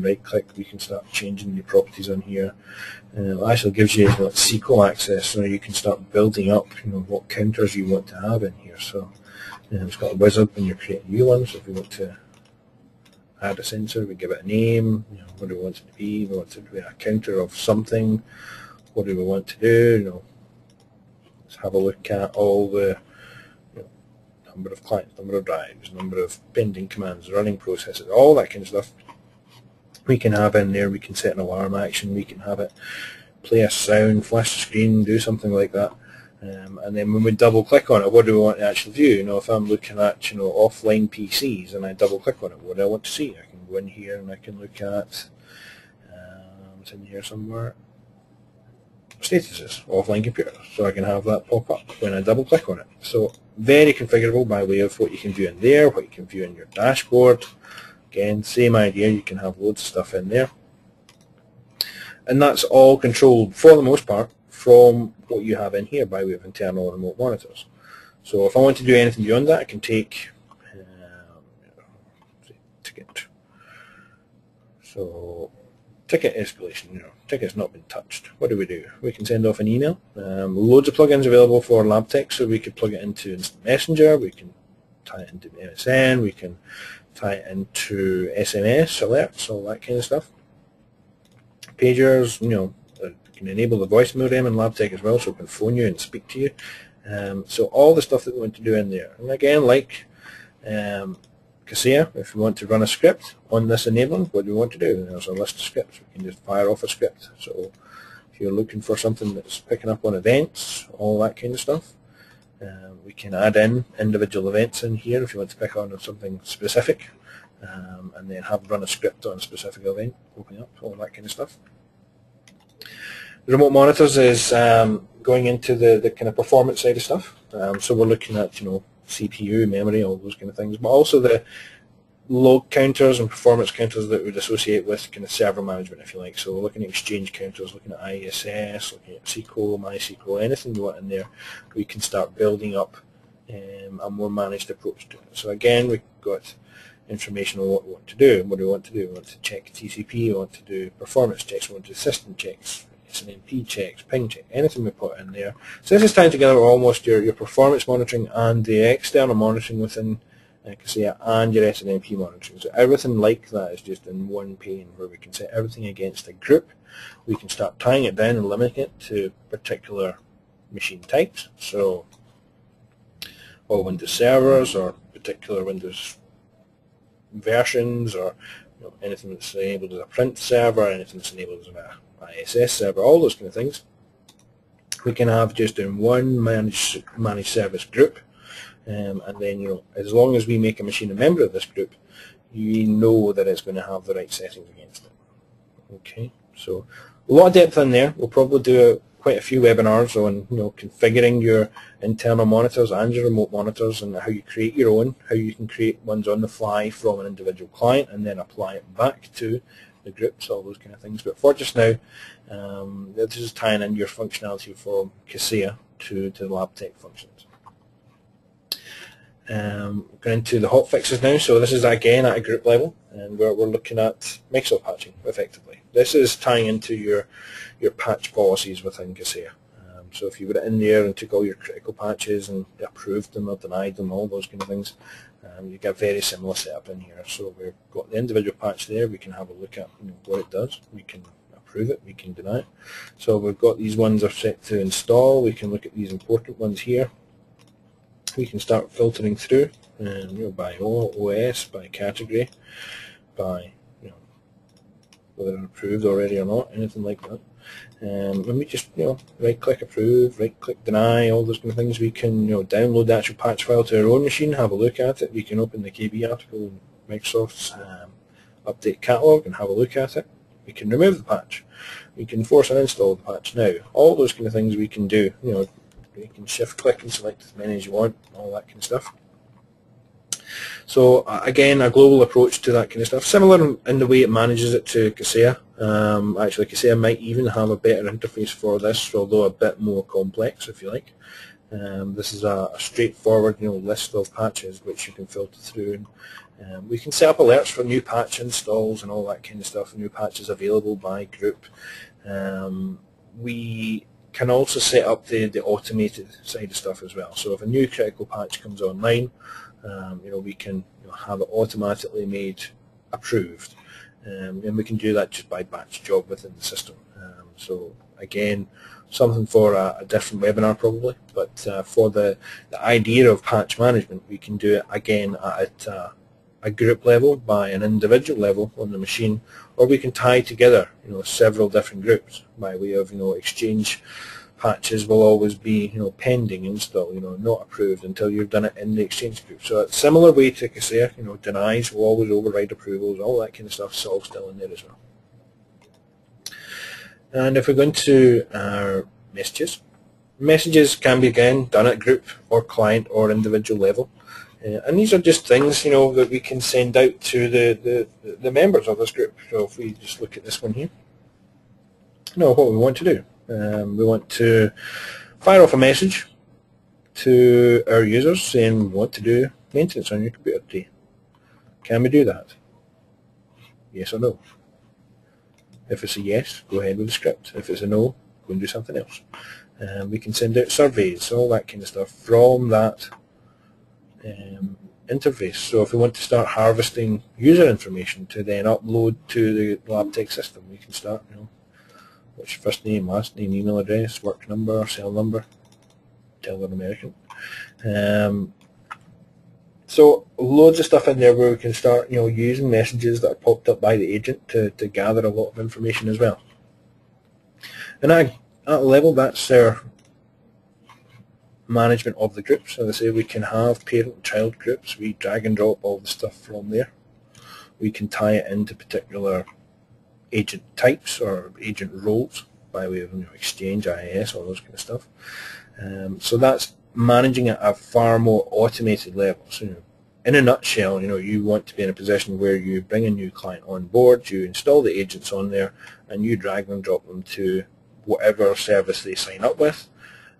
right click, we can start changing the properties on here. It actually gives you like SQL access, so you can start building up what counters you want to have in here. So it's got a wizard when you're creating new ones. So if we want to add a sensor, we give it a name, what do we want it to be? We want it to be a counter of something. What do we want to do? Let's have a look at all the number of clients, number of drives, number of pending commands, running processes, all that kind of stuff we can have in there. We can set an alarm action, we can have it play a sound, flash the screen, do something like that. And then when we double click on it, what do we want to actually view? If I'm looking at offline PCs and I double click on it, what do I want to see? I can go in here and I can look at it's in here somewhere, statuses, offline computers, so I can have that pop up when I double click on it. So very configurable by way of what you can view in there, what you can view in your dashboard. Again, same idea, you can have loads of stuff in there. And that's all controlled, for the most part, from what you have in here by way of internal remote monitors. So if I want to do anything beyond that, I can take ticket. So ticket escalation, ticket's not been touched. What do? We can send off an email. Loads of plugins available for Labtech, so we could plug it into Instant Messenger, we can tie it into MSN, we can tie it into SMS, alerts, all that kind of stuff. Pagers, you can enable the voicemail in Labtech as well, so we can phone you and speak to you. So all the stuff that we want to do in there. And again, like Kaseya, if we want to run a script on this enabling, what do we want to do? There's a list of scripts. We can just fire off a script. So if you're looking for something that's picking up on events, all that kind of stuff, we can add in individual events in here if you want to pick on something specific, and then run a script on a specific event, opening up, all that kind of stuff. The remote monitors is going into the kind of performance side of stuff. So we're looking at CPU, memory, all those kind of things, but also the log counters and performance counters that would associate with kind of server management, if you like. So we're looking at exchange counters, looking at ISS, looking at SQL, MySQL, anything you want in there, we can start building up a more managed approach to it. So again, we've got information on what we want to do. What do we want to do? We want to check TCP, we want to do performance checks, we want to do system checks, SNMP checks, ping check, anything we put in there. So this is tying together almost your performance monitoring and the external monitoring within Kaseya and your SNMP monitoring. So everything like that is just in one pane where we can set everything against a group. We can start tying it down and limiting it to particular machine types. So all Windows servers or particular Windows versions, or anything that's enabled as a print server, anything that's enabled as an ISS server, all those kind of things we can have just in one managed service group. And then as long as we make a machine a member of this group, you know that it's going to have the right settings against it. Okay, so a lot of depth in there. We'll probably do quite a few webinars on configuring your internal monitors and your remote monitors, and how you create your own, how you can create ones on the fly from an individual client and then apply it back to the groups, all those kind of things. But for just now, this is tying in your functionality from Kaseya to the Labtech functions. Going into the hotfixes now. So this is again at a group level, and we're looking at Microsoft patching effectively. This is tying into your patch policies within Kaseya. So if you were in there and took all your critical patches and approved them or denied them, all those kind of things, you get a very similar setup in here. So we've got the individual patch there. We can have a look at what it does. We can approve it. We can deny it. So we've got these ones are set to install. We can look at these important ones here. We can start filtering through, by OS, by category, by whether they're approved already or not, anything like that. And we just right-click approve, right-click deny, all those kind of things. We can download the actual patch file to our own machine, have a look at it. We can open the KB article in Microsoft's update catalog and have a look at it. We can remove the patch. We can force and install the patch now. All those kind of things we can do. You can shift-click and select as many as you want, all that kind of stuff. So again, a global approach to that kind of stuff, similar in the way it manages it to Kaseya. Actually, Kaseya might even have a better interface for this, although a bit more complex, if you like. This is a straightforward list of patches which you can filter through We can set up alerts for new patch installs and all that kind of stuff, new patches available by group. We can also set up the automated side of stuff as well. So if a new critical patch comes online, we can have it automatically made approved, and we can do that just by batch job within the system. So again, something for a different webinar probably, but for the idea of patch management, we can do it again at a group level, by an individual level on the machine, or we can tie together several different groups by way of exchange. Patches will always be pending install, not approved until you've done it in the exchange group. So a similar way to Kaseya, denies will always override approvals, all that kind of stuff is all still in there as well. And if we go into our messages, messages can be again done at group or client or individual level. And these are just things that we can send out to the members of this group. So if we just look at this one here, what we want to do. We want to fire off a message to our users saying we want to do maintenance on your computer today. Can we do that? Yes or no? If it's a yes, go ahead with the script. If it's a no, go and do something else. We can send out surveys, all that kind of stuff from that interface. So if we want to start harvesting user information to then upload to the Labtech system, we can start, what's your first name, last name, email address, work number, cell number, tell they're American. So loads of stuff in there where we can start using messages that are popped up by the agent to gather a lot of information as well. And at that level, that's our management of the groups. As I say, we can have parent and child groups. We drag and drop all the stuff from there. We can tie it into particular agent types or agent roles by way of exchange, IIS, all those kind of stuff. So that's managing at a far more automated level. So in a nutshell, you want to be in a position where you bring a new client on board, you install the agents on there, and you drag and drop them to whatever service they sign up with.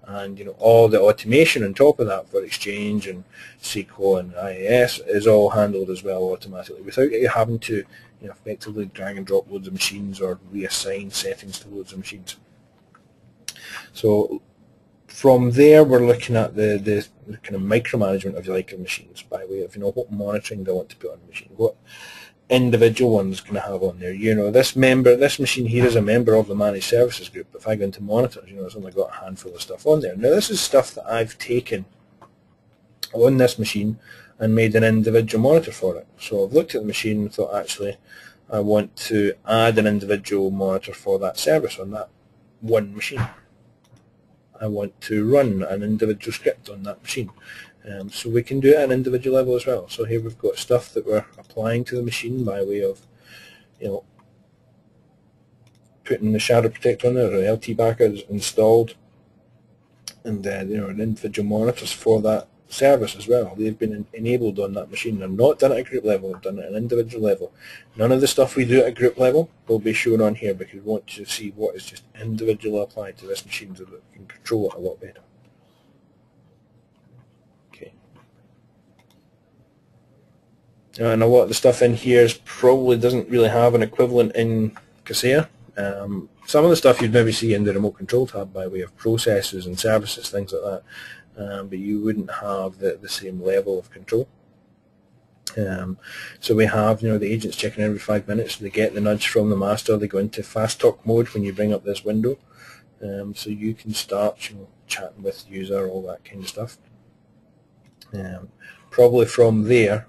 And all the automation on top of that for Exchange and SQL and IIS is all handled as well automatically without you having to effectively drag and drop loads of machines or reassign settings to loads of machines. So from there, we're looking at the kind of micromanagement, if you like, of machines by way of what monitoring do I want to put on the machine, what individual ones can I have on there. This machine here is a member of the managed services group. If I go into monitors, it's only got a handful of stuff on there. Now this is stuff that I've taken on this machine and made an individual monitor for it. So I've looked at the machine and thought, actually, I want to add an individual monitor for that service on that one machine. I want to run an individual script on that machine. So we can do it at an individual level as well. So here we've got stuff that we're applying to the machine by way of, putting the shadow protector on there, or LT backer is installed, and an individual monitors for that service as well. They've been enabled on that machine. They're not done at a group level, they're done at an individual level. None of the stuff we do at a group level will be shown on here because we want to see what is just individually applied to this machine so that we can control it a lot better. Okay. And a lot of the stuff in here probably doesn't really have an equivalent in Kaseya. Some of the stuff you'd maybe see in the remote control tab by way of processes and services, things like that. But you wouldn't have the same level of control. So we have the agents checking every 5 minutes. They get the nudge from the master. They go into fast talk mode when you bring up this window. So you can start chatting with the user, all that kind of stuff. Probably from there,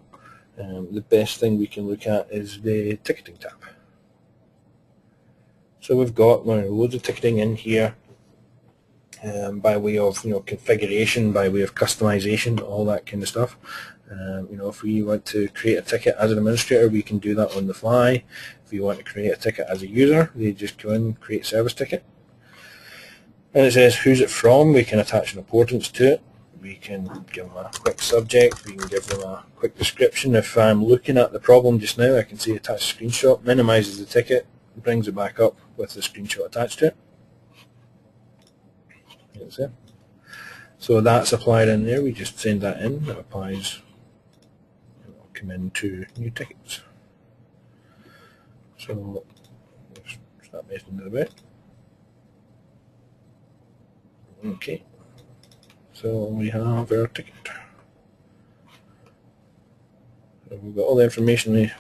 the best thing we can look at is the ticketing tab. So we've got loads of ticketing in here. By way of configuration, by way of customization, all that kind of stuff. If we want to create a ticket as an administrator, we can do that on the fly. If you want to create a ticket as a user, they just go in, create service ticket, and it says who's it from. We can attach an importance to it. We can give them a quick subject. We can give them a quick description. If I'm looking at the problem just now, I can see attach screenshot, minimizes the ticket, brings it back up with the screenshot attached to it. So that's applied in there. We just send that in. That applies come into new tickets. So let's start messing it about. Okay, so we have our ticket. So we've got all the information we